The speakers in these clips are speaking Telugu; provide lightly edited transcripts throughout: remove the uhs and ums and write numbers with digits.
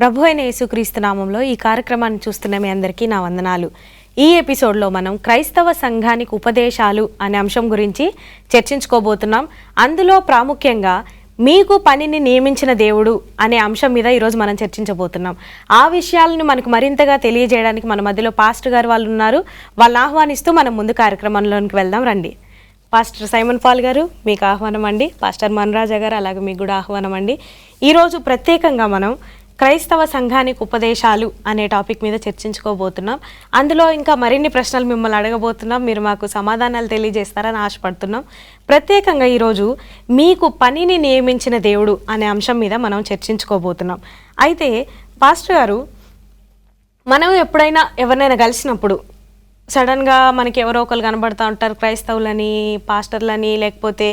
ప్రభు అయిన యేసుక్రీస్తు నామంలో ఈ కార్యక్రమాన్ని చూస్తున్న మీ అందరికీ నా వందనాలు. ఈ ఎపిసోడ్లో మనం క్రైస్తవ సంఘానికి ఉపదేశాలు అనే అంశం గురించి చర్చించుకోబోతున్నాం. అందులో ప్రాముఖ్యంగా మీకు పనిని నియమించిన దేవుడు అనే అంశం మీద ఈరోజు మనం చర్చించబోతున్నాం. ఆ విషయాలను మనకు మరింతగా తెలియజేయడానికి మన మధ్యలో పాస్టర్ గారు వాళ్ళు ఉన్నారు. వాళ్ళని ఆహ్వానిస్తూ మనం ముందు కార్యక్రమంలోనికి వెళ్దాం రండి. పాస్టర్ సైమన్ పాల్ గారు మీకు ఆహ్వానం అండి. పాస్టర్ మన్రాజా గారు అలాగే మీకు కూడా ఆహ్వానం అండి. ఈరోజు ప్రత్యేకంగా మనం క్రైస్తవ సంఘానికి ఉపదేశాలు అనే టాపిక్ మీద చర్చించుకోబోతున్నాం. అందులో ఇంకా మరిన్ని ప్రశ్నలు మిమ్మల్ని అడగబోతున్నాం. మీరు మాకు సమాధానాలు తెలియజేస్తారని ఆశపడుతున్నాం. ప్రత్యేకంగా ఈరోజు మీకు పనిని నియమించిన దేవుడు అనే అంశం మీద మనం చర్చించుకోబోతున్నాం. అయితే పాస్టర్ గారు, మనం ఎప్పుడైనా ఎవరినైనా కలిసినప్పుడు సడన్గా మనకి ఎవరో ఒకరు కనబడుతూ ఉంటారు. క్రైస్తవులని, పాస్టర్లని, లేకపోతే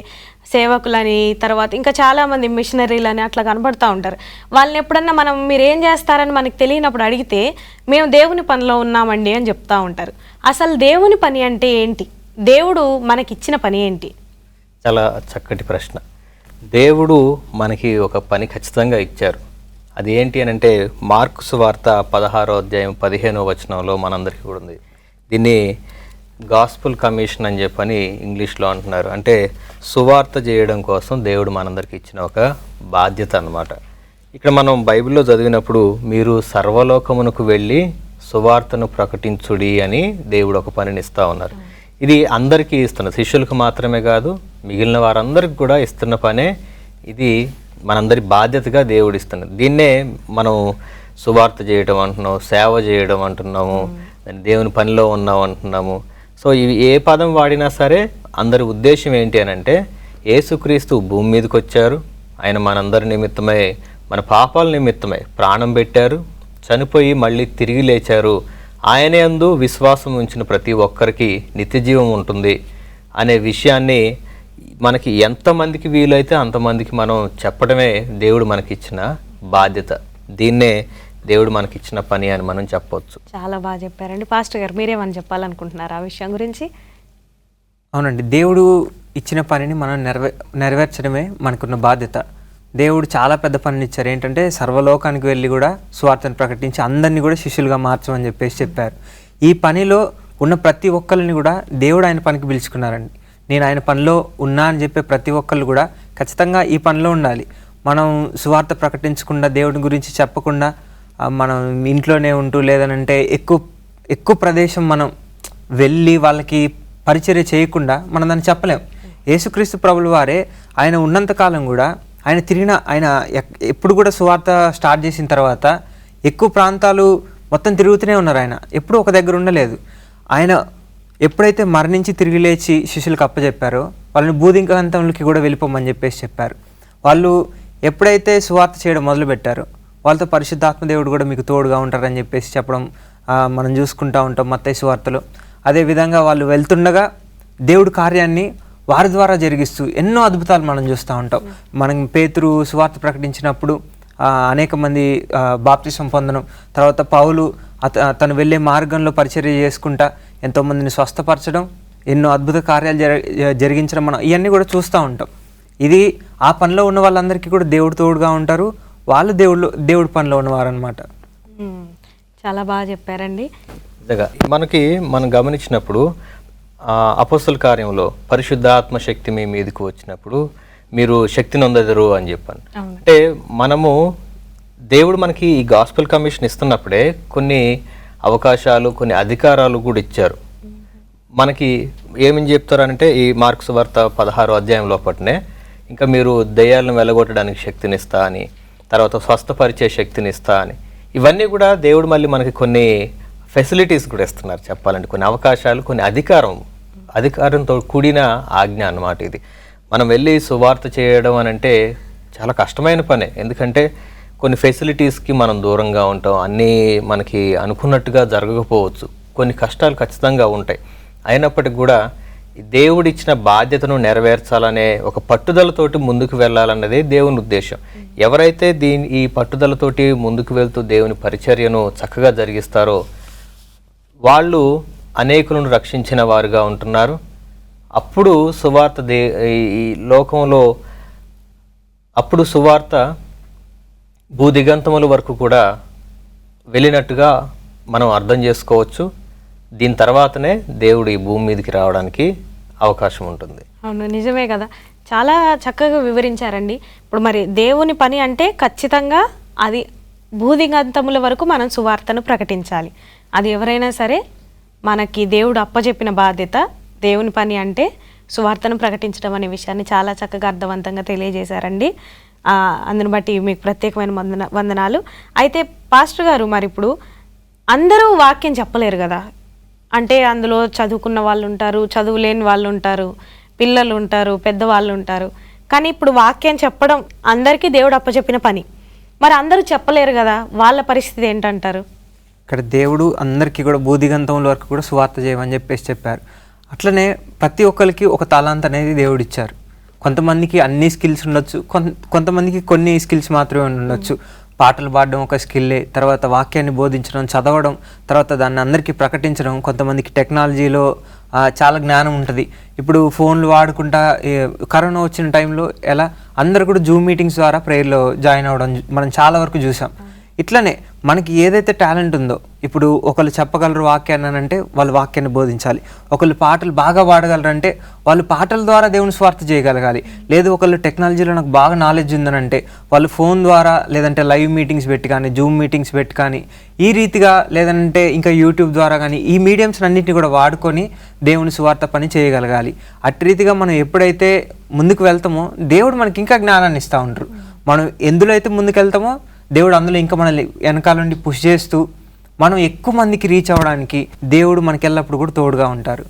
సేవకులని, తర్వాత ఇంకా చాలామంది మిషనరీలని అట్లా కనబడుతూ ఉంటారు. వాళ్ళని ఎప్పుడన్నా మనం మీరు ఏం చేస్తారని మనకు తెలియనప్పుడు అడిగితే మేము దేవుని పనిలో ఉన్నామండి అని చెప్తూ ఉంటారు. అసలు దేవుని పని అంటే ఏంటి? దేవుడు మనకిచ్చిన పని ఏంటి? చాలా చక్కటి ప్రశ్న. దేవుడు మనకి ఒక పని ఖచ్చితంగా ఇచ్చారు. అది ఏంటి అని అంటే మార్కు సువార్త 16వ అధ్యాయం 15వ వచనంలో మనందరికీ కూడా ఉంది. దీన్ని గాస్పుల్ కమిషన్ అని చెప్పని ఇంగ్లీష్లో అంటున్నారు. అంటే సువార్త చేయడం కోసం దేవుడు మనందరికి ఇచ్చిన ఒక బాధ్యత అన్నమాట. ఇక్కడ మనం బైబిల్లో చదివినప్పుడు మీరు సర్వలోకమునకు వెళ్ళి సువార్తను ప్రకటించుడి అని దేవుడు ఒక పనిని ఇస్తూ ఉన్నారు. ఇది అందరికీ ఇస్తున్న, శిష్యులకు మాత్రమే కాదు మిగిలిన వారందరికి కూడా ఇస్తున్న పనే. ఇది మనందరి బాధ్యతగా దేవుడు ఇస్తున్నారు. దీన్నే మనం సువార్త చేయడం అంటున్నాము, సేవ చేయడం అంటున్నాము, దేవుని పనిలో ఉన్నాం అంటున్నాము. సో ఇవి ఏ పదం వాడినా సరే అందరి ఉద్దేశం ఏంటి అని అంటే యేసుక్రీస్తు భూమి మీదకి వచ్చారు. ఆయన మనందరి నిమిత్తమై, మన పాపాల నిమిత్తమై ప్రాణం పెట్టారు, చనిపోయి మళ్ళీ తిరిగి లేచారు. ఆయనే యందు విశ్వాసం ఉంచిన ప్రతి ఒక్కరికి నిత్యజీవం ఉంటుంది అనే విషయాన్ని మనకి ఎంతమందికి వీలైతే అంతమందికి మనం చెప్పడమే దేవుడు మనకిచ్చిన బాధ్యత. దీన్నే దేవుడు మనకిచ్చిన పని అని మనం చెప్పవచ్చు. చాలా బాగా చెప్పారండి. పాస్టర్ గారు మీరేమని చెప్పాలనుకుంటున్నారు ఆ విషయం గురించి? అవునండి, దేవుడు ఇచ్చిన పనిని మనం నెరవేర్చడమే మనకున్న బాధ్యత. దేవుడు చాలా పెద్ద పనిని ఇచ్చారు. ఏంటంటే సర్వలోకానికి వెళ్ళి కూడా స్వార్థను ప్రకటించి అందరినీ కూడా శిష్యులుగా మార్చమని చెప్పారు. ఈ పనిలో ఉన్న ప్రతి ఒక్కరిని కూడా దేవుడు ఆయన పనికి పిలుచుకున్నారండి. నేను ఆయన పనిలో ఉన్నా అని చెప్పే ప్రతి ఒక్కళ్ళు కూడా ఖచ్చితంగా ఈ పనిలో ఉండాలి. మనం సువార్త ప్రకటించకుండా, దేవుడి గురించి చెప్పకుండా మనం ఇంట్లోనే ఉంటూ, లేదనంటే ఎక్కువ ప్రదేశం మనం వెళ్ళి వాళ్ళకి పరిచర్య చేయకుండా మనం దాన్ని చెప్పలేం. యేసుక్రీస్తు ప్రభుల వారే ఆయన ఉన్నంతకాలం కూడా ఆయన ఎప్పుడు కూడా సువార్త స్టార్ట్ చేసిన తర్వాత ఎక్కువ ప్రాంతాలు మొత్తం తిరుగుతూనే ఉన్నారు. ఆయన ఎప్పుడూ ఒక దగ్గర ఉండలేదు. ఆయన ఎప్పుడైతే మరణించి తిరిగి లేచి శిష్యులకు అప్పచెప్పారో వాళ్ళని భూదిగంతంలోకి కూడా వెళ్ళిపోమని చెప్పారు. వాళ్ళు ఎప్పుడైతే సువార్త చేయడం మొదలుపెట్టారో వాళ్ళతో పరిశుద్ధాత్మ దేవుడు కూడా మీకు తోడుగా ఉంటారని చెప్పడం మనం చూసుకుంటూ ఉంటాం మత్తయి సువార్తలో. అదేవిధంగా వాళ్ళు వెళ్తుండగా దేవుడి కార్యాన్ని వారి ద్వారా జరిగిస్తూ ఎన్నో అద్భుతాలు మనం చూస్తూ ఉంటాం. మనం పేతురు సువార్త ప్రకటించినప్పుడు అనేక మంది బాప్తిసం పొందడం, తర్వాత పౌలు తను వెళ్ళే మార్గంలో పరిచర్య చేసుకుంటా ఎంతోమందిని స్వస్థపరచడం, ఎన్నో అద్భుత కార్యాలు జరిగించడం, మనం ఇవన్నీ కూడా చూస్తూ ఉంటాం. ఇది ఆ పనిలో ఉన్న వాళ్ళందరికీ కూడా దేవుడు తోడుగా ఉంటారు. వాళ్ళు దేవుడి పనిలో ఉన్నవారు అనమాట. చాలా బాగా చెప్పారండి. మనం గమనించినప్పుడు అపోస్తల కార్యంలో పరిశుద్ధాత్మ శక్తి మీ మీదకి వచ్చినప్పుడు మీరు శక్తి నొందెదరు అని చెప్పాను. అంటే మనము దేవుడు మనకి ఈ గాస్పెల్ కమిషన్ ఇస్తున్నప్పుడే కొన్ని అవకాశాలు, కొన్ని అధికారాలు కూడా ఇచ్చారు. మనకి ఏమని చెప్తారంటే ఈ మార్కు సువార్త 16వ అధ్యాయం లోపటనే ఇంకా మీరు దయ్యాలను వెలగొట్టడానికి శక్తినిస్తా అని, తర్వాత స్వస్థపరిచే శక్తినిస్తా అని, ఇవన్నీ కూడా దేవుడు మళ్ళీ మనకి కొన్ని ఫెసిలిటీస్ కూడా ఇస్తున్నారు. చెప్పాలంటే కొన్ని అవకాశాలు, కొన్ని అధికారంతో కూడిన ఆజ్ఞ అన్నమాట ఇది. మనం వెళ్ళి సువార్త చేయడం అని అంటే చాలా కష్టమైన పనే. ఎందుకంటే కొన్ని ఫెసిలిటీస్కి మనం దూరంగా ఉంటాం, అన్నీ మనకి అనుకున్నట్టుగా జరగకపోవచ్చు, కొన్ని కష్టాలు ఖచ్చితంగా ఉంటాయి. అయినప్పటికీ కూడా దేవుడిచ్చిన బాధ్యతను నెరవేర్చాలనే ఒక పట్టుదలతోటి ముందుకు వెళ్ళాలన్నదే దేవుని ఉద్దేశం. ఎవరైతే ఈ పట్టుదలతోటి ముందుకు వెళ్తూ దేవుని పరిచర్యను చక్కగా జరిగిస్తారో వాళ్ళు అనేకులను రక్షించిన వారుగా ఉంటున్నారు. అప్పుడు సువార్త ఈ లోకంలో సువార్త భూదిగంతముల వరకు కూడా వెళ్ళినట్టుగా మనం అర్థం చేసుకోవచ్చు. దీని తర్వాతనే దేవుడు ఈ భూమి మీదకి రావడానికి అవకాశం ఉంటుంది. అవును, నిజమే కదా. చాలా చక్కగా వివరించారండి. ఇప్పుడు మరి దేవుని పని అంటే ఖచ్చితంగా అది భూదిగంతముల వరకు మనం సువార్తను ప్రకటించాలి. అది ఎవరైనా సరే మనకి దేవుడు అప్పచెప్పిన బాధ్యత. దేవుని పని అంటే సువార్తను ప్రకటించడం అనే విషయాన్ని చాలా చక్కగా అర్థవంతంగా తెలియజేశారండి. అందుని బట్టి మీకు ప్రత్యేకమైన వందనాలు. అయితే పాస్టర్ గారు, మరి ఇప్పుడు అందరూ వాక్యం చెప్పలేరు కదా. అంటే అందులో చదువుకున్న వాళ్ళు ఉంటారు, చదువులేని వాళ్ళు ఉంటారు, పిల్లలు ఉంటారు, పెద్దవాళ్ళు ఉంటారు. కానీ ఇప్పుడు వాక్యం చెప్పడం అందరికీ దేవుడు అప్పచెప్పిన పని. మరి అందరూ చెప్పలేరు కదా, వాళ్ళ పరిస్థితి ఏంటంటారు? ఇక్కడ దేవుడు అందరికీ కూడా భూదిగంతముల వరకు కూడా సువార్త చేయమని చెప్పారు. అట్లనే ప్రతి ఒక్కరికి ఒక తలాంత్ అనేది దేవుడు ఇచ్చారు. కొంతమందికి అన్ని స్కిల్స్ ఉండొచ్చు, కొంతమందికి కొన్ని స్కిల్స్ మాత్రమే ఉండొచ్చు. పాటలు పాడడం ఒక స్కిల్లే, తర్వాత వాక్యాన్ని బోధించడం, చదవడం, తర్వాత దాన్ని అందరికీ ప్రకటించడం. కొంతమందికి టెక్నాలజీలో చాలా జ్ఞానం ఉంటుంది. ఇప్పుడు ఫోన్లు వాడుకుంటా కరోనా వచ్చిన టైంలో ఎలా అందరు కూడా జూమ్ మీటింగ్స్ ద్వారా ప్రేయర్లో జాయిన్ అవ్వడం మనం చాలా వరకు చూసాం. ఇట్లనే మనకి ఏదైతే టాలెంట్ ఉందో, ఇప్పుడు ఒకళ్ళు చెప్పగలరు వాక్యాన్ని అంటే వాళ్ళు వాక్యాన్ని బోధించాలి. ఒకళ్ళు పాటలు బాగా పాడగలరు అంటే వాళ్ళు పాటల ద్వారా దేవుని స్వార్థ చేయగలగాలి. లేదు ఒకళ్ళు టెక్నాలజీలో నాకు బాగా నాలెడ్జ్ ఉందనంటే వాళ్ళు ఫోన్ ద్వారా, లేదంటే లైవ్ మీటింగ్స్ పెట్టి కానీ, జూమ్ మీటింగ్స్ పెట్టి కానీ, ఈ రీతిగా, లేదంటే ఇంకా యూట్యూబ్ ద్వారా కానీ, ఈ మీడియంస్ అన్నింటినీ కూడా వాడుకొని దేవుని సువార్త పని చేయగలగాలి. అట్టి రీతిగా మనం ఎప్పుడైతే ముందుకు వెళ్తామో దేవుడు మనకి ఇంకా జ్ఞానాన్ని ఇస్తూ ఉంటారు. మనం ఎందులో అయితే ముందుకు వెళ్తామో దేవుడు అందులో ఇంకా మనల్ని వెనకాల నుండి పుష్ చేస్తూ మనం ఎక్కువ మందికి రీచ్ అవ్వడానికి దేవుడు మనకి ఎల్లప్పుడు కూడా తోడుగా ఉంటారు.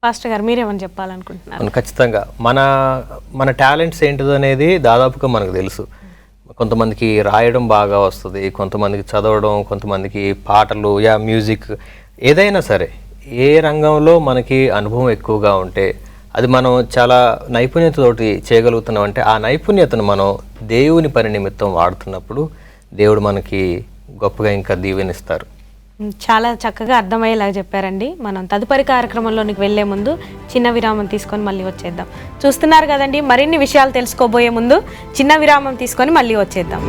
పాస్టర్ గారు, మీరేమని చెప్పాలనుకుంటున్నారు? ఖచ్చితంగా మన టాలెంట్స్ ఏంటిదో అనేది దాదాపుగా మనకు తెలుసు. కొంతమందికి రాయడం బాగా వస్తుంది, కొంతమందికి చదవడం, కొంతమందికి పాటలు, మ్యూజిక్, ఏదైనా సరే ఏ రంగంలో మనకి అనుభవం ఎక్కువగా ఉంటే అది మనం చాలా నైపుణ్యతతోటి చేయగలుగుతున్నాం. అంటే ఆ నైపుణ్యతను మనం దేవుని పని నిమిత్తం వాడుతున్నప్పుడు దేవుడు మనకి గొప్పగా ఇంకా దీవెనిస్తారు. చాలా చక్కగా అర్థమయ్యేలాగా చెప్పారండి. మనం తదుపరి కార్యక్రమంలోనికి వెళ్లే ముందు చిన్న విరామం తీసుకొని మళ్ళీ వచ్చేద్దాం. చూస్తున్నారు కదండి, మరిన్ని విషయాలు తెలుసుకోబోయే ముందు చిన్న విరామం తీసుకొని మళ్ళీ వచ్చేద్దాం.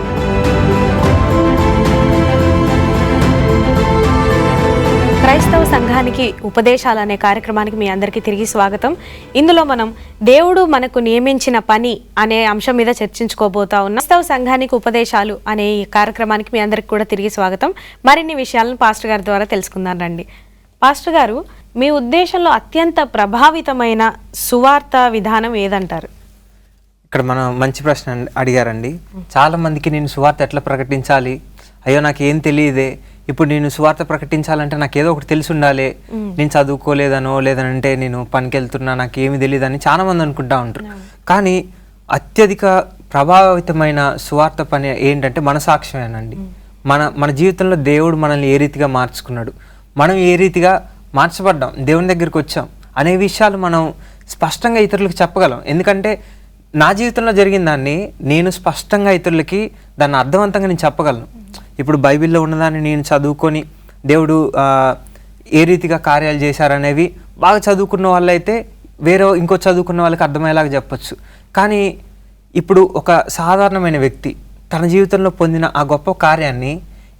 క్రైస్తవ సంఘానికి ఉపదేశాలు అనే కార్యక్రమానికి మీ అందరికీ తిరిగి స్వాగతం. ఇందులో మనం దేవుడు మనకు నియమించిన పని అనే అంశం మీద చర్చించుకోబోతా ఉన్నాం. క్రైస్తవ సంఘానికి ఉపదేశాలు అనే ఈ కార్యక్రమానికి మీ అందరికీ కూడా తిరిగి స్వాగతం. మరిన్ని విషయాలను పాస్టర్ గారి ద్వారా తెలుసుకుందాం రండి. పాస్టర్ గారు, మీ ఉద్దేశంలో అత్యంత ప్రభావితమైన సువార్త విధానం ఏదంటారు? ఇక్కడ మనం మంచి ప్రశ్న అడిగారండి. చాలా మందికి నేను సువార్త ఎట్లా ప్రకటించాలి, అయ్యో నాకు ఏం తెలియదే, ఇప్పుడు నేను సువార్త ప్రకటించాలంటే నాకు ఏదో ఒకటి తెలిసి ఉండాలి, నేను చదువుకోలేదనో లేదంటే నేను పనికి వెళ్తున్నా నాకు ఏమి తెలియదని చాలా మంది అనుకుంటా ఉంటారు. కానీ అత్యధిక ప్రభావితమైన సువార్త పని ఏంటంటే మన సాక్ష్యమేనండి. మన జీవితంలో దేవుడు మనల్ని ఏ రీతిగా మార్చుకున్నాడు, మనం ఏ రీతిగా మార్చబడ్డాం, దేవుని దగ్గరికి వచ్చాం అనే విషయాలు మనం స్పష్టంగా ఇతరులకు చెప్పగలం. ఎందుకంటే నా జీవితంలో జరిగిన దాన్ని నేను స్పష్టంగా ఇతరులకి దాన్ని అర్థవంతంగా నేను చెప్పగలను. ఇప్పుడు బైబిల్లో ఉన్నదాన్ని నేను చదువుకొని దేవుడు ఏ రీతిగా కార్యాలు చేశారనేవి బాగా చదువుకున్న వాళ్ళైతే ఇంకో చదువుకున్న వాళ్ళకి అర్థమయ్యేలాగా చెప్పచ్చు. కానీ ఇప్పుడు ఒక సాధారణమైన వ్యక్తి తన జీవితంలో పొందిన ఆ గొప్ప కార్యాన్ని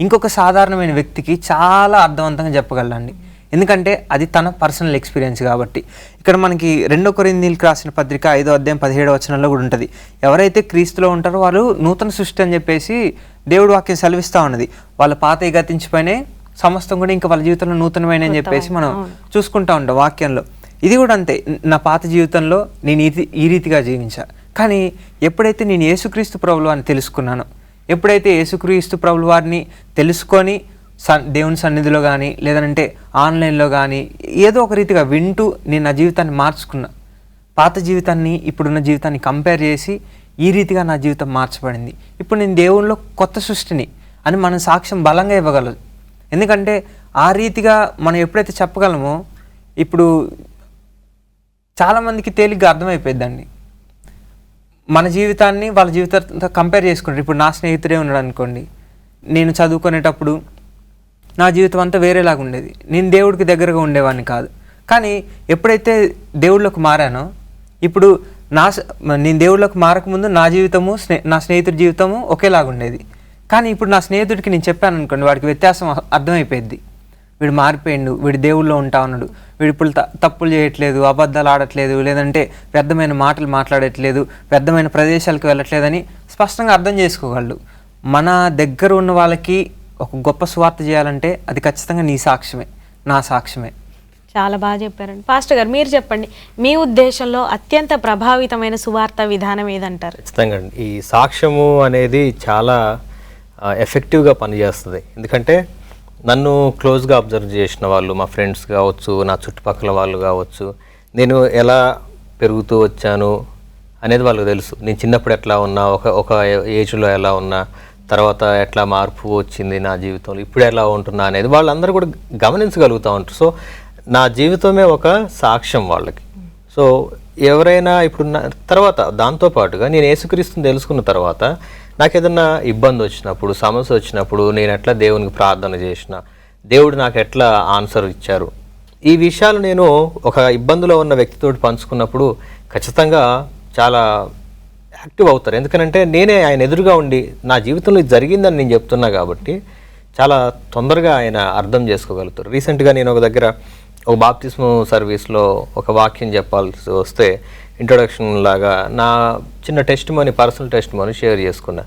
ఇంకొక సాధారణమైన వ్యక్తికి చాలా అర్థవంతంగా చెప్పగలండి. ఎందుకంటే అది తన పర్సనల్ ఎక్స్పీరియన్స్ కాబట్టి. ఇక్కడ మనకి 2 కొరింథీయులకు రాసిన పత్రిక 5వ అధ్యాయం 17వ వచనంలో కూడా ఉంటుంది, ఎవరైతే క్రీస్తులో ఉంటారో వాళ్ళు నూతన సృష్టి అని చెప్పేసి దేవుడు వాక్యం సెలవిస్తూ ఉన్నది. వాళ్ళ పాతవి గతించిపోయినాయి, సమస్తం కూడా ఇంకా వాళ్ళ జీవితంలో నూతనమైన అని చెప్పేసి మనం చూసుకుంటూ ఉంటాం వాక్యంలో. ఇది కూడా అంతే, నా పాత జీవితంలో నేను ఈ రీతిగా జీవించా. కానీ ఎప్పుడైతే నేను యేసుక్రీస్తు ప్రభువు అని తెలుసుకున్నానో, ఎప్పుడైతే యేసుక్రీస్తు ప్రభువు వారిని తెలుసుకొని దేవుని సన్నిధిలో కానీ లేదంటే ఆన్లైన్లో కానీ ఏదో ఒక రీతిగా వింటూ నేను నా జీవితాన్ని మార్చుకున్నా, పాత జీవితాన్ని ఇప్పుడున్న జీవితాన్ని కంపేర్ చేసి ఈ రీతిగా నా జీవితం మార్చబడింది, ఇప్పుడు నేను దేవునిలో కొత్త సృష్టిని అని మనం సాక్ష్యం బలంగా ఇవ్వగలదు. ఎందుకంటే ఆ రీతిగా మనం ఎప్పుడైతే చెప్పగలమో ఇప్పుడు చాలామందికి తేలిగ్గా అర్థమైపోద్దండి. మన జీవితాన్ని వాళ్ళ జీవితంతో కంపేర్ చేసుకుంటారు. ఇప్పుడు నా స్నేహితుడే ఉన్నాడు అనుకోండి, నేను చదువుకునేటప్పుడు నా జీవితం అంతా వేరేలాగా ఉండేది, నేను దేవుడికి దగ్గరగా ఉండేవాడిని కాదు. కానీ ఎప్పుడైతే దేవుళ్ళకి మారానో ఇప్పుడు నేను దేవుళ్ళకు మారకముందు నా జీవితము నా స్నేహితుడి జీవితము ఒకేలాగా ఉండేది. కానీ ఇప్పుడు నా స్నేహితుడికి నేను చెప్పాను అనుకోండి, వాడికి వ్యత్యాసం అర్థమైపోయింది. వీడు మారిపోయిండు, వీడు దేవుళ్ళో ఉంటా ఉన్నాడు, వీడు ఇప్పుడు తప్పులు చేయట్లేదు, అబద్ధాలు ఆడట్లేదు, లేదంటే వ్యర్థమైన మాటలు మాట్లాడట్లేదు, వ్యర్థమైన ప్రదేశాలకు వెళ్ళట్లేదని స్పష్టంగా అర్థం చేసుకోగలడు. మన దగ్గర ఉన్న వాళ్ళకి ఒక గొప్ప సువార్త చేయాలంటే అది ఖచ్చితంగా నీ సాక్ష్యమే, నా సాక్ష్యమే. చాలా బాగా చెప్పారండి. పాస్టర్ గారు మీరు చెప్పండి, మీ ఉద్దేశంలో అత్యంత ప్రభావితమైన సువార్త విధానం ఏదంటారు? ఖచ్చితంగా అండి, ఈ సాక్ష్యము అనేది చాలా ఎఫెక్టివ్గా పనిచేస్తుంది. ఎందుకంటే నన్ను క్లోజ్గా అబ్జర్వ్ చేసిన వాళ్ళు, మా ఫ్రెండ్స్ కావచ్చు, నా చుట్టుపక్కల వాళ్ళు కావచ్చు, నేను ఎలా పెరుగుతూ వచ్చాను అనేది వాళ్ళకి తెలుసు. నేను చిన్నప్పుడు ఎట్లా ఉన్నా, ఒక ఏజ్లో ఎలా ఉన్నా, తర్వాత ఎట్లా మార్పు వచ్చింది నా జీవితంలో, ఇప్పుడు ఎలా ఉంటున్నా అనేది వాళ్ళందరూ కూడా గమనించగలుగుతూ ఉంటారు. సో నా జీవితమే ఒక సాక్ష్యం వాళ్ళకి. సో ఎవరైనా ఇప్పుడు తర్వాత దాంతోపాటుగా నేను యేసుక్రీస్తుని తెలుసుకున్న తర్వాత నాకు ఏదన్నా ఇబ్బంది వచ్చినప్పుడు, సమస్య వచ్చినప్పుడు నేను ఎట్లా దేవునికి ప్రార్థన చేసిన, దేవుడు నాకు ఎట్లా ఆన్సర్ ఇచ్చారు, ఈ విషయాలు నేను ఒక ఇబ్బందిలో ఉన్న వ్యక్తితో పంచుకున్నప్పుడు ఖచ్చితంగా చాలా యాక్టివ్ అవుతారు. ఎందుకంటే నేనే ఆయన ఎదురుగా ఉండి నా జీవితంలో ఇది జరిగిందని నేను చెప్తున్నా కాబట్టి చాలా తొందరగా ఆయన అర్థం చేసుకోగలుగుతారు. రీసెంట్గా నేను ఒక దగ్గర ఒక బాప్తిస్మ సర్వీస్లో ఒక వాక్యం చెప్పాల్సి వస్తే ఇంట్రొడక్షన్ లాగా నా చిన్న టెస్టిమోనీ, పర్సనల్ టెస్టిమోనీ షేర్ చేసుకున్నా.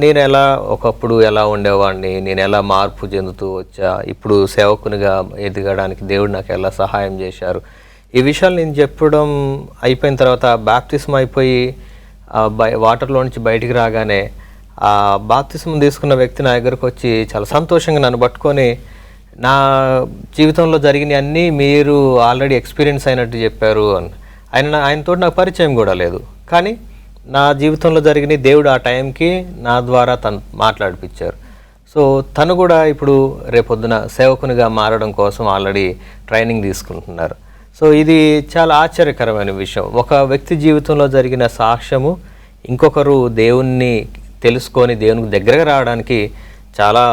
నేను ఎలా ఒకప్పుడు ఎలా ఉండేవాడిని, నేను ఎలా మార్పు చెందుతూ వచ్చా, ఇప్పుడు సేవకునిగా ఎదగడానికి దేవుడు నాకు ఎలా సహాయం చేశారు, ఈ విషయాలు నేను చెప్పడం అయిపోయిన తర్వాత బాప్తిస్మ అయిపోయి వాటర్లో నుంచి బయటికి రాగానే ఆ బాప్తిస్మ తీసుకున్న వ్యక్తి నా దగ్గరకు వచ్చి చాలా సంతోషంగా నన్ను పట్టుకొని, నా జీవితంలో జరిగినవి అన్నీ మీరు ఆల్రెడీ ఎక్స్పీరియన్స్ అయినట్టు చెప్పారు అని. ఆయనతో నాకు పరిచయం కూడా లేదు, కానీ నా జీవితంలో జరిగిన దేవుడు ఆ టైంకి నా ద్వారా తను మాట్లాడిపించారు. సో తను కూడా ఇప్పుడు రేపొద్దున సేవకునిగా మారడం కోసం ఆల్రెడీ ట్రైనింగ్ తీసుకుంటున్నారు. సో ఇది చాలా ఆశ్చర్యకరమైన విషయం. ఒక వ్యక్తి జీవితంలో జరిగిన సాక్ష్యము ఇంకొకరు దేవుణ్ణి తెలుసుకొని దేవునికి దగ్గరగా రావడానికి చాలా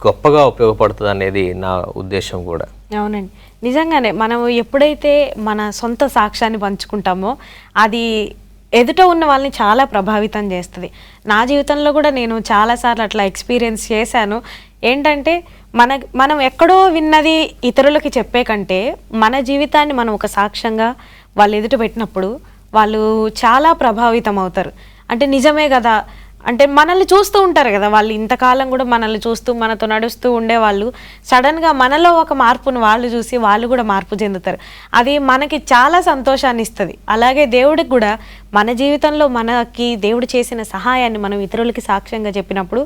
గొప్పగా ఉపయోగపడుతుంది అనేది నా ఉద్దేశం కూడా. అవునండి, నిజంగానే మనం ఎప్పుడైతే మన సొంత సాక్ష్యాన్ని పంచుకుంటామో అది ఎదుట ఉన్న వాళ్ళని చాలా ప్రభావితం చేస్తుంది. నా జీవితంలో కూడా నేను చాలాసార్లు అట్లా ఎక్స్పీరియన్స్ చేశాను. ఏంటంటే మనం ఎక్కడో విన్నది ఇతరులకి చెప్పే కంటే మన జీవితాన్ని మనం ఒక సాక్ష్యంగా వాళ్ళు ఎదుట పెట్టినప్పుడు వాళ్ళు చాలా ప్రభావితం అవుతారు. అంటే నిజమే కదా, అంటే మనల్ని చూస్తూ ఉంటారు కదా, వాళ్ళు ఇంతకాలం కూడా మనల్ని చూస్తూ మనతో నడుస్తూ ఉండేవాళ్ళు సడన్గా మనలో ఒక మార్పును వాళ్ళు చూసి వాళ్ళు కూడా మార్పు చెందుతారు. అది మనకి చాలా సంతోషాన్ని ఇస్తుంది. అలాగే దేవుడికి కూడా మన జీవితంలో మనకి దేవుడు చేసిన సహాయాన్ని మనం ఇతరులకి సాక్ష్యంగా చెప్పినప్పుడు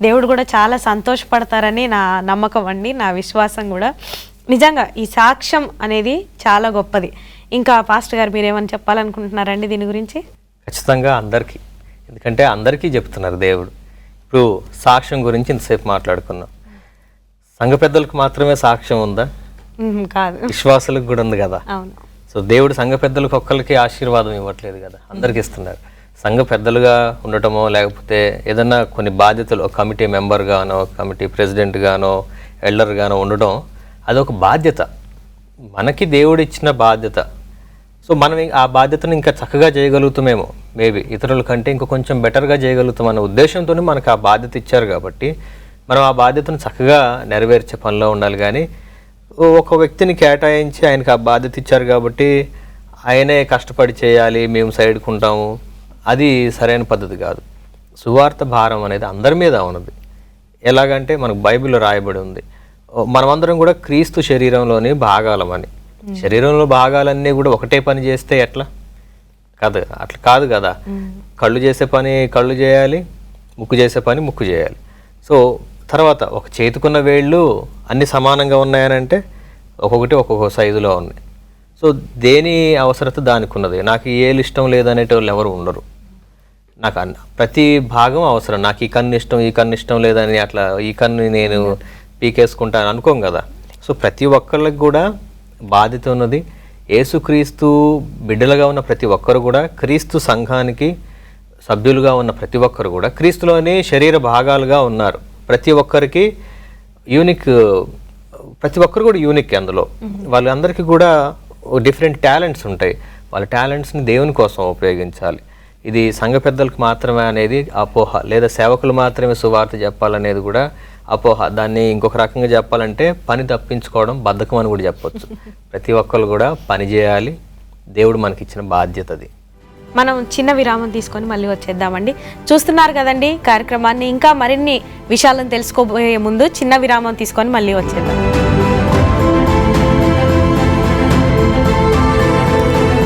దేవుడు కూడా చాలా సంతోషపడతారని నా నమ్మకం అండి, నా విశ్వాసం కూడా. నిజంగా ఈ సాక్ష్యం అనేది చాలా గొప్పది. ఇంకా పాస్టర్ గారు మీరేమని చెప్పాలనుకుంటున్నారండి దీని గురించి? ఖచ్చితంగా అందరికీ, ఎందుకంటే అందరికీ చెప్తున్నారు దేవుడు. ఇప్పుడు సాక్ష్యం గురించి ఇంతసేపు మాట్లాడుకున్నాం. సంఘ పెద్దలకు మాత్రమే సాక్ష్యం ఉందా? కాదు, విశ్వాసులకు కూడా ఉంది కదా. అవును. సో దేవుడు సంఘ పెద్దలకు ఒక్కరికి ఆశీర్వాదం ఇవ్వట్లేదు కదా, అందరికి ఇస్తున్నారు. సంఘ పెద్దలుగా ఉండటమో లేకపోతే ఏదన్నా కొన్ని బాధ్యతలు, ఒక కమిటీ మెంబర్గానో, కమిటీ ప్రెసిడెంట్గానో, ఎల్డర్గానో ఉండడం అదొక బాధ్యత, మనకి దేవుడు ఇచ్చిన బాధ్యత. సో మనం ఆ బాధ్యతను ఇంకా చక్కగా చేయగలుగుతామేమో, మేబీ ఇతరుల కంటే ఇంకా కొంచెం బెటర్గా చేయగలుగుతాం అన్న ఉద్దేశంతోనే మనకు ఆ బాధ్యత ఇచ్చారు కాబట్టి మనం ఆ బాధ్యతను చక్కగా నెరవేర్చే పనిలో ఉండాలి. కానీ ఒక వ్యక్తిని కేటాయించి ఆయనకు ఆ బాధ్యత ఇచ్చారు కాబట్టి ఆయనే కష్టపడి చేయాలి, మేము సైడ్కుంటాము, అది సరైన పద్ధతి కాదు. సువార్త భారం అనేది అందరి మీద ఉన్నది. ఎలాగంటే మనకు బైబిల్లో రాయబడి ఉంది, మనమందరం కూడా క్రీస్తు శరీరంలోని భాగాలమని. శరీరంలో భాగాలన్నీ కూడా ఒకటే పని చేస్తే ఎట్లా కాదు, అట్లా కాదు కదా. కళ్ళు చేసే పని కళ్ళు చేయాలి, ముక్కు చేసే పని ముక్కు చేయాలి. సో తర్వాత ఒక చేతికున్న వేళ్ళు అన్ని సమానంగా ఉన్నాయనంటే ఒక్కొక్కటి ఒక్కొక్క సైజులో ఉన్నాయి. సో దేని అవసరత దానికి ఉన్నది. నాకు ఏళ్ళు ఇష్టం లేదనేటోళ్ళు ఎవరు ఉండరు. నాకు ప్రతి భాగం అవసరం. నాకు ఈ కన్ను ఇష్టం, ఈ కన్ను ఇష్టం లేదని అట్లా ఈ కన్ను నేను పీకేసుకుంటాను అనుకోం కదా. సో ప్రతి ఒక్కళ్ళకి కూడా బాధ్యత ఉన్నది. యేసుక్రీస్తు బిడ్డలుగా ఉన్న ప్రతి ఒక్కరు కూడా, క్రీస్తు సంఘానికి సభ్యులుగా ఉన్న ప్రతి ఒక్కరు కూడా క్రీస్తులోని శరీర భాగాలుగా ఉన్నారు. ప్రతి ఒక్కరికి యూనిక్, ప్రతి ఒక్కరు కూడా యూనిక్. అందులో వాళ్ళందరికీ కూడా డిఫరెంట్ టాలెంట్స్ ఉంటాయి. వాళ్ళ టాలెంట్స్ని దేవుని కోసం ఉపయోగించాలి. ఇది సంఘ పెద్దలకు మాత్రమే అనేది అపోహ, లేదా సేవకులు మాత్రమే సువార్త చెప్పాలనేది కూడా అపోహ. దాన్ని ఇంకొక రకంగా చెప్పాలంటే పని తప్పించుకోవడం, బద్ధకం అని కూడా చెప్పొచ్చు. ప్రతి ఒక్కరు కూడా పని చేయాలి, దేవుడు మనకిచ్చిన బాధ్యత అది. మనం చిన్న విరామం తీసుకొని మళ్ళీ వచ్చేద్దామండి. చూస్తున్నారు కదండి కార్యక్రమాన్ని. ఇంకా మరిన్ని విషయాలను తెలుసుకోబోయే ముందు చిన్న విరామం తీసుకొని మళ్ళీ వచ్చేద్దాం.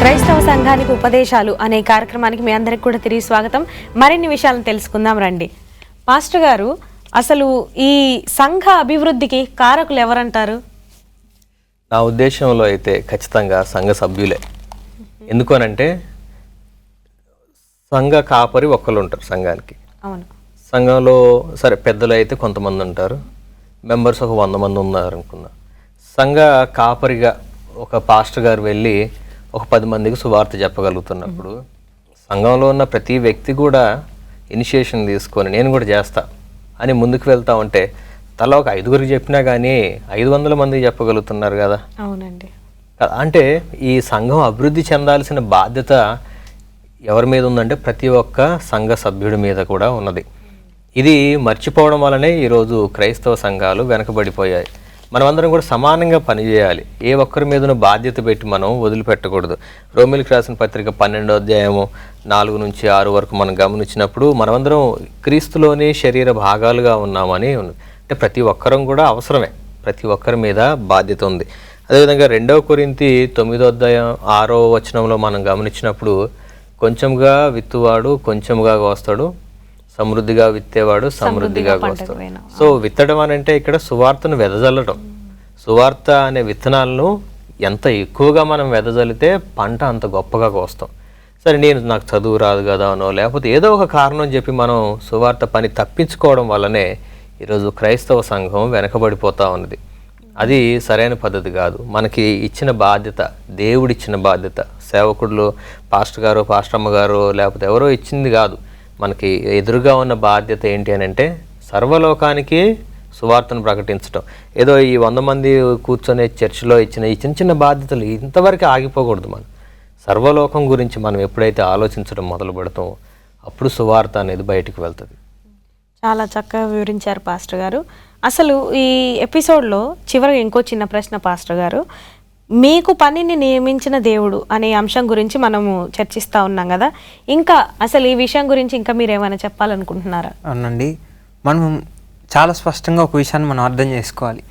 క్రైస్తవ సంఘానికి ఉపదేశాలు అనే కార్యక్రమానికి మీ అందరికి కూడా తిరిగి స్వాగతం. మరిన్ని విషయాలను తెలుసుకుందాం రండి. పాస్టర్ గారు, అసలు ఈ సంఘ అభివృద్ధికి కారకులు ఎవరంటారు? నా ఉద్దేశంలో అయితే ఖచ్చితంగా సంఘ సభ్యులే. ఎందుకనంటే సంఘ కాపరి ఒక్కరు ఉంటారు సంఘానికి. అవును. సంఘంలో సరే పెద్దలు అయితే కొంతమంది ఉంటారు, మెంబర్స్ ఒక 100 మంది ఉన్నారు అనుకుందాం. సంఘ కాపరిగా ఒక పాస్టర్ గారు వెళ్ళి ఒక 10 మందికి సువార్త చెప్పగలుగుతున్నప్పుడు సంఘంలో ఉన్న ప్రతి వ్యక్తి కూడా ఇనిషియేషన్ తీసుకొని నేను కూడా చేస్తా అని ముందుకు వెళ్తా ఉంటే తలా ఒక 5గురికి చెప్పినా కానీ 500 మందికి చెప్పగలుగుతున్నారు కదా. అవునండి. అంటే ఈ సంఘం అభివృద్ధి చెందాల్సిన బాధ్యత ఎవరి మీద ఉందంటే ప్రతి ఒక్క సంఘ సభ్యుడి మీద కూడా ఉన్నది. ఇది మర్చిపోవడం వల్లనే ఈరోజు క్రైస్తవ సంఘాలు వెనకబడిపోయాయి. మనమందరం కూడా సమానంగా పనిచేయాలి. ఏ ఒక్కరి మీదనూ బాధ్యత పెట్టి మనం వదిలిపెట్టకూడదు. రోమిలికి రాసిన పత్రిక 12వ అధ్యాయము 4 నుంచి 6 వరకు మనం గమనించినప్పుడు మనమందరం క్రీస్తులోని శరీర భాగాలుగా ఉన్నామని ఉంది. అంటే ప్రతి ఒక్కరం కూడా అవసరమే, ప్రతి ఒక్కరి మీద బాధ్యత ఉంది. అదేవిధంగా 2 కొరింథీ 9వ అధ్యాయం 6వ వచనంలో మనం గమనించినప్పుడు కొంచెంగా విత్తువాడు కొంచెంగా కోస్తాడు, సమృద్ధిగా విత్తేవాడు సమృద్ధిగా కోస్తాడు. సో విత్తడం అని అంటే ఇక్కడ సువార్తను వెదజల్లడం. సువార్త అనే విత్తనాలను ఎంత ఎక్కువగా మనం వెదజల్లితే పంట అంత గొప్పగా కోస్తాం. సరే నాకు చదువు రాదు కదా అనో లేకపోతే ఏదో ఒక కారణం చెప్పి మనం సువార్త పని తప్పించుకోవడం వల్లనే ఈరోజు క్రైస్తవ సంఘం వెనకబడిపోతూ ఉన్నది. అది సరైన పద్ధతి కాదు. మనకి ఇచ్చిన బాధ్యత, దేవుడిచ్చిన బాధ్యత, సేవకుడు పాస్టర్ గారు పాస్టమ్మ గారు లేకపోతే ఎవరో ఇచ్చింది కాదు. మనకి ఎదురుగా ఉన్న బాధ్యత ఏంటి అని అంటే సర్వలోకానికి సువార్తను ప్రకటించడం. ఏదో ఈ 100 మంది కూర్చొని చర్చిలో ఇచ్చిన ఈ చిన్న చిన్న బాధ్యతలు ఇంతవరకు ఆగిపోకూడదు. మనం సర్వలోకం గురించి మనం ఎప్పుడైతే ఆలోచించడం మొదలు పెడతామో అప్పుడు సువార్త అనేది బయటికి వెళ్తుంది. చాలా చక్కగా వివరించారు పాస్టర్ గారు. అసలు ఈ ఎపిసోడ్లో చివరిగా ఇంకో చిన్న ప్రశ్న పాస్టర్ గారు, మీకు పనిని నియమించిన దేవుడు అనే అంశం గురించి మనము చర్చిస్తూ ఉన్నాం కదా, ఇంకా అసలు ఈ విషయం గురించి ఇంకా మీరు ఏమైనా చెప్పాలనుకుంటున్నారా? అవునండి, మనం చాలా స్పష్టంగా ఒక విషయాన్ని మనం అర్థం చేసుకోవాలి.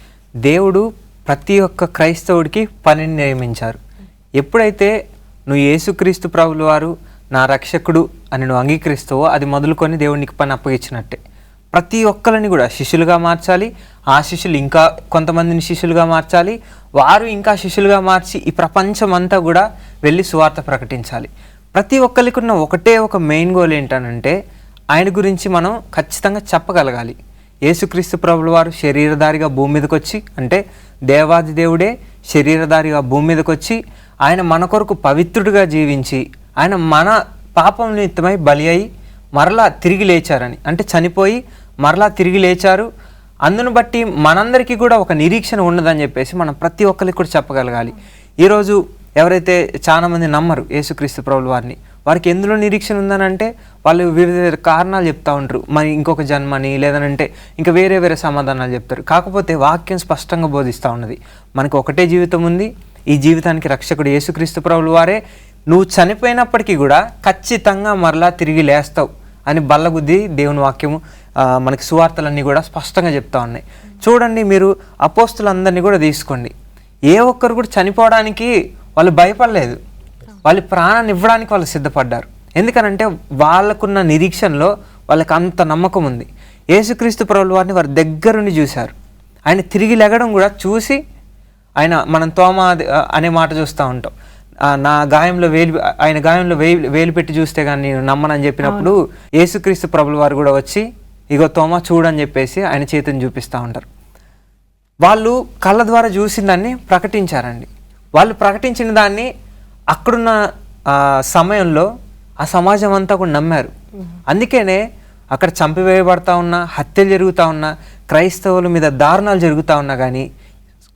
దేవుడు ప్రతి ఒక్క క్రైస్తవుడికి పనిని నియమించారు. ఎప్పుడైతే నువ్వు యేసుక్రీస్తు ప్రభుల వారు నా రక్షకుడు అని నువ్వు అంగీకరిస్తావో అది మొదలుకొని దేవునికి పని అప్పగించినట్టే. ప్రతి ఒక్కరిని కూడా శిష్యులుగా మార్చాలి. ఆ శిష్యులు ఇంకా కొంతమందిని శిష్యులుగా మార్చాలి. వారు ఇంకా శిష్యులుగా మార్చి ఈ ప్రపంచం అంతా కూడా వెళ్ళి సువార్త ప్రకటించాలి. ప్రతి ఒక్కరికి ఉన్న ఒకటే ఒక మెయిన్ గోల్ ఏంటనంటే ఆయన గురించి మనం ఖచ్చితంగా చెప్పగలగాలి. యేసుక్రీస్తు ప్రభుల వారు శరీరధారిగా భూమి మీదకి వచ్చి, అంటే దేవాది దేవుడే శరీరధారిగా భూమి మీదకి వచ్చి ఆయన మన కొరకు పవిత్రుడిగా జీవించి ఆయన మన పాపం నిమిత్తమై బలి అయి మరలా తిరిగి లేచారని, అంటే చనిపోయి మరలా తిరిగి లేచారు. అందును బట్టి మనందరికీ కూడా ఒక నిరీక్షణ ఉన్నదని చెప్పేసి మనం ప్రతి ఒక్కరికి కూడా చెప్పగలగాలి. ఈరోజు ఎవరైతే చాలామంది నమ్మరు యేసుక్రీస్తు ప్రభుల వారిని, వారికి ఎందులో నిరీక్షణ ఉందనంటే వాళ్ళు వివిధ కారణాలు చెప్తూ ఉంటారు. మరి ఇంకొక జన్మని లేదనంటే ఇంకా వేరే వేరే సమాధానాలు చెప్తారు. కాకపోతే వాక్యం స్పష్టంగా బోధిస్తూ ఉన్నది, మనకు ఒకటే జీవితం ఉంది. ఈ జీవితానికి రక్షకుడు యేసుక్రీస్తు ప్రభుల వారే. నువ్వు చనిపోయినప్పటికీ కూడా ఖచ్చితంగా మరలా తిరిగి లేస్తావు అని బల్లగుద్ది దేవుని వాక్యము మనకి సువార్తలన్నీ కూడా స్పష్టంగా చెప్తా ఉన్నాయి. చూడండి, మీరు అపోస్తులందరినీ కూడా తీసుకోండి. ఏ ఒక్కరు కూడా చనిపోవడానికి వాళ్ళు భయపడలేదు. వాళ్ళ ప్రాణాన్ని ఇవ్వడానికి వాళ్ళు సిద్ధపడ్డారు. ఎందుకనంటే వాళ్ళకున్న నిరీక్షణలో వాళ్ళకి అంత నమ్మకం ఉంది. యేసుక్రీస్తు ప్రభుల వారిని వారి దగ్గరుండి చూశారు. ఆయన తిరిగి లెగడం కూడా చూసి ఆయన, మనం తోమా అనే మాట చూస్తూ ఉంటాం, నా గాయంలో ఆయన గాయంలో వేలు పెట్టి చూస్తే కానీ నేను నమ్మనని చెప్పినప్పుడు యేసుక్రీస్తు ప్రభుల వారు కూడా వచ్చి ఇగో తోమా చూడని చెప్పేసి ఆయన చేతిని చూపిస్తూ ఉంటారు. వాళ్ళు కళ్ళ ద్వారా చూసిన దాన్ని ప్రకటించారండి. వాళ్ళు ప్రకటించిన దాన్ని అక్కడున్న సమయంలో ఆ సమాజం అంతా కూడా నమ్మారు. అందుకనే అక్కడ చంపివేయబడతా ఉన్నా, హత్యలు జరుగుతూ ఉన్నా, క్రైస్తవుల మీద దారుణాలు జరుగుతూ ఉన్నా కానీ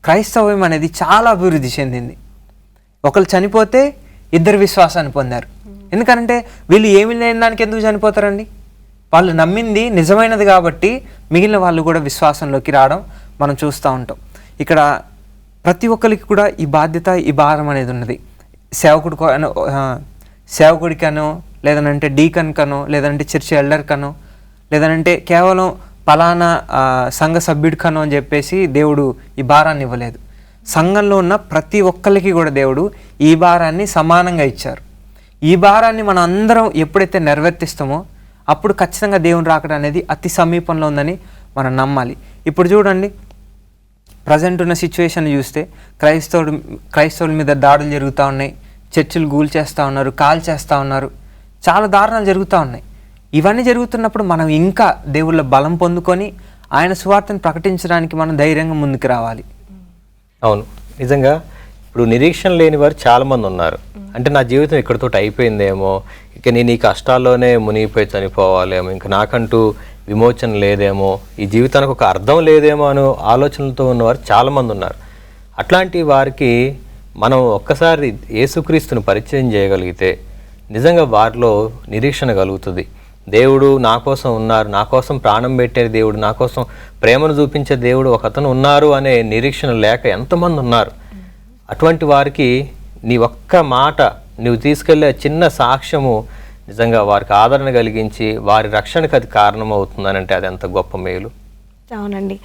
క్రైస్తవం అనేది చాలా అభివృద్ధి చెందింది. ఒకళ్ళు చనిపోతే ఇద్దరు విశ్వాసాన్ని పొందారు. ఎందుకంటే వీళ్ళు ఏమి లేని దానికి ఎందుకు చనిపోతారండి? వాళ్ళు నమ్మింది నిజమైనది కాబట్టి మిగిలిన వాళ్ళు కూడా విశ్వాసంలోకి రావడం మనం చూస్తూ ఉంటాం. ఇక్కడ ప్రతి ఒక్కరికి కూడా ఈ బాధ్యత, ఈ భారం అనేది ఉన్నది. సేవకుడికనో, లేదనంటే డీకన్ కనో, లేదంటే చర్చి ఎల్డర్ కనో, లేదనంటే కేవలం పలానా సంఘ సభ్యుడికనో అని చెప్పేసి దేవుడు ఈ భారాన్ని ఇవ్వలేదు. సంఘంలో ఉన్న ప్రతి ఒక్కరికి కూడా దేవుడు ఈ భారాన్ని సమానంగా ఇచ్చారు. ఈ భారాన్ని మనం అందరం ఎప్పుడైతే నెరవేర్తిస్తామో అప్పుడు ఖచ్చితంగా దేవుని రాకడ అనేది అతి సమీపంలో ఉందని మనం నమ్మాలి. ఇప్పుడు చూడండి, ప్రజెంట్ ఉన్న సిచ్యువేషన్ చూస్తే క్రైస్తవుల మీద దాడులు జరుగుతూ ఉన్నాయి, చర్చిలు గూల్ చేస్తూ ఉన్నారు, కాల్ చేస్తూ ఉన్నారు, చాలా దారుణాలు జరుగుతూ ఉన్నాయి. ఇవన్నీ జరుగుతున్నప్పుడు మనం ఇంకా దేవుళ్ళ బలం పొందుకొని ఆయన సువార్తను ప్రకటించడానికి మనం ధైర్యంగా ముందుకు రావాలి. అవును, నిజంగా ఇప్పుడు నిరీక్షణ లేని వారు చాలామంది ఉన్నారు. అంటే నా జీవితం ఇక్కడితో అయిపోయిందేమో, ఇక నేను ఈ కష్టాల్లోనే మునిగిపోయి చనిపోవాలేమో, ఇంకా నాకంటూ విమోచన లేదేమో, ఈ జీవితానికి ఒక అర్థం లేదేమో అనే ఆలోచనలతో ఉన్నవారు చాలామంది ఉన్నారు. అట్లాంటి వారికి మనం ఒక్కసారి యేసుక్రీస్తుని పరిచయం చేయగలిగితే నిజంగా వారిలో నిరీక్షణ కలుగుతుంది. దేవుడు నా కోసం ఉన్నారు, నా కోసం ప్రాణం పెట్టే దేవుడు, నా కోసం ప్రేమను చూపించే దేవుడు ఒకతను ఉన్నారు అనే నిరీక్షణ లేక ఎంతమంది ఉన్నారు. అటువంటి వారికి నీ ఒక్క మాట నువ్వు తీసుకెళ్లే చిన్న సాక్ష్యము నిజంగా వారికి ఆదరణ కలిగించి వారి రక్షణకు అది కారణమవుతుందనంటే అది ఎంత గొప్ప మేలు. అవునండి,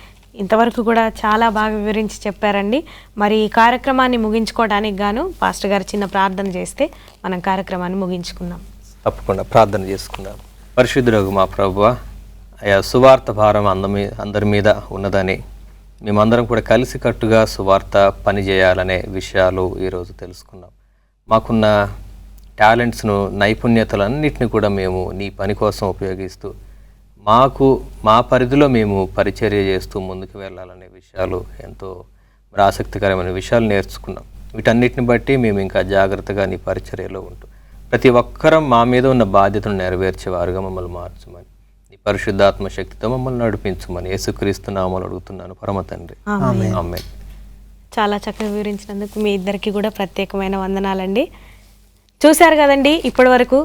ఇంతవరకు కూడా చాలా బాగా వివరించి చెప్పారండి. మరి ఈ కార్యక్రమాన్ని ముగించుకోవడానికి గాను పాస్టర్ గారు చిన్న ప్రార్థన చేస్తే మనం కార్యక్రమాన్ని ముగించుకుందాం. తప్పకుండా ప్రార్థన చేసుకుందాం. పరిశుద్ధుడగు మా ప్రభువా, అయా సువార్త భారం అందరి మీద ఉన్నదని మేమందరం కూడా కలిసికట్టుగా సువార్త పని చేయాలనే విషయాలు ఈరోజు తెలుసుకున్నాం. మాకున్న టాలెంట్స్ను, నైపుణ్యతలన్నింటినీ కూడా మేము నీ పని కోసం ఉపయోగిస్తూ మా పరిధిలో మేము పరిచర్య చేస్తూ ముందుకు వెళ్ళాలనే విషయాలు ఎంతో ఆసక్తికరమైన విషయాలు నేర్చుకున్నాం. వీటన్నిటిని బట్టి మేము ఇంకా జాగ్రత్తగా నీ పరిచర్యలో ఉంటూ ప్రతి ఒక్కరం మా మీద ఉన్న బాధ్యతను నెరవేర్చేవారుగా మమ్మల్ని మార్చమని, నీ పరిశుద్ధాత్మ శక్తితో మమ్మల్ని నడిపించమని యేసుక్రీస్తు నామములో అడుగుతున్నాను పరమ తండ్రి, ఆమేన్. చాలా చక్కగా వివరించినందుకు మీ ఇద్దరికి కూడా ప్రత్యేకమైన వందనాలండి. చూశారు కదండి, ఇప్పటి వరకు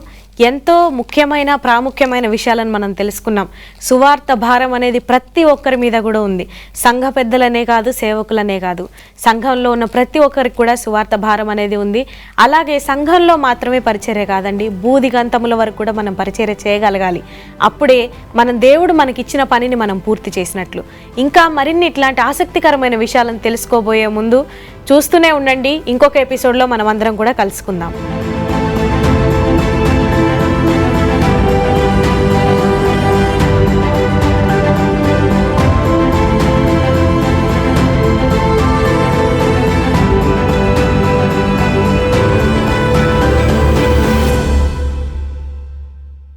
ఎంతో ముఖ్యమైన ప్రాముఖ్యమైన విషయాలను మనం తెలుసుకున్నాం. సువార్త భారం అనేది ప్రతి ఒక్కరి మీద కూడా ఉంది. సంఘ పెద్దలనే కాదు, సేవకులనే కాదు, సంఘంలో ఉన్న ప్రతి ఒక్కరికి కూడా సువార్త భారం అనేది ఉంది. అలాగే సంఘంలో మాత్రమే పరిచర్య కాదండి, బూదిగంతముల వరకు కూడా మనం పరిచర్య చేయగలగాలి. అప్పుడే మనం దేవుడు మనకిచ్చిన పనిని మనం పూర్తి చేసినట్లు. ఇంకా మరిన్ని ఇట్లాంటి ఆసక్తికరమైన విషయాలను తెలుసుకోబోయే ముందు చూస్తూనే ఉండండి. ఇంకొక ఎపిసోడ్లో మనం అందరం కూడా కలుసుకుందాం.